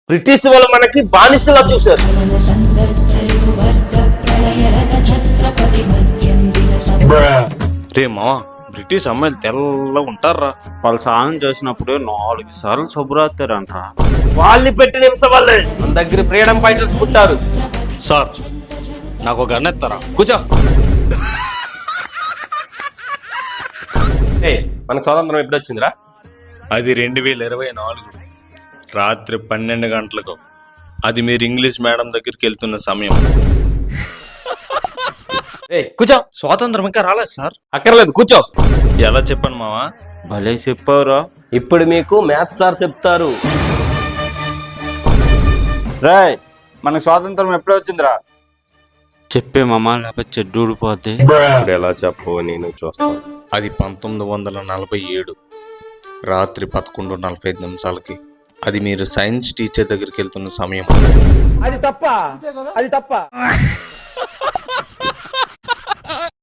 British వాళ్ళు మనకి బానిసలా చూశారు. రే మావా, బ్రిటిష్ అమ్మాయిలు తెల్లగా ఉంటారా? వాళ్ళు స్నానం చేసినప్పుడు 4 సార్లు శుభ్రాస్తారంట. వాళ్ళు పెట్టిన హింస వల్లే మన దగ్గర ఫ్రీడమ్ ఫైటర్స్ పుట్టారు. సార్ నాకు ఒక గన్ ఎత్తారా? కూర్చో. మనకు స్వాతంత్రం ఎప్పుడు వచ్చిందిరా? అది 2024 రాత్రి 12 గంటలకు. అది మీరు ఇంగ్లీష్ మేడం దగ్గరికి వెళ్తున్న సమయం. కూర్చో. స్వాతంత్రం ఇంకా రాలేదు సార్. అక్కర్లేదు, కూర్చో. ఎలా చెప్పాను మావా? భలే చెప్పావురా. ఇప్పుడు మీకు మ్యాథ్స్ సార్ చెప్తారు. రాయ్, మనకు స్వాతంత్రం ఎప్పుడు వచ్చిందిరా? చెప్పే మామ, లేకపోతే చెడ్డు ఊడిపోద్ది. ఇప్పుడు ఎలా చెప్పు, నేను చూస్తాను. అది 1947 రాత్రి 11:45 అది మీరు సైన్స్ టీచర్ దగ్గరికి వెళ్తున్న సమయం. అది తప్ప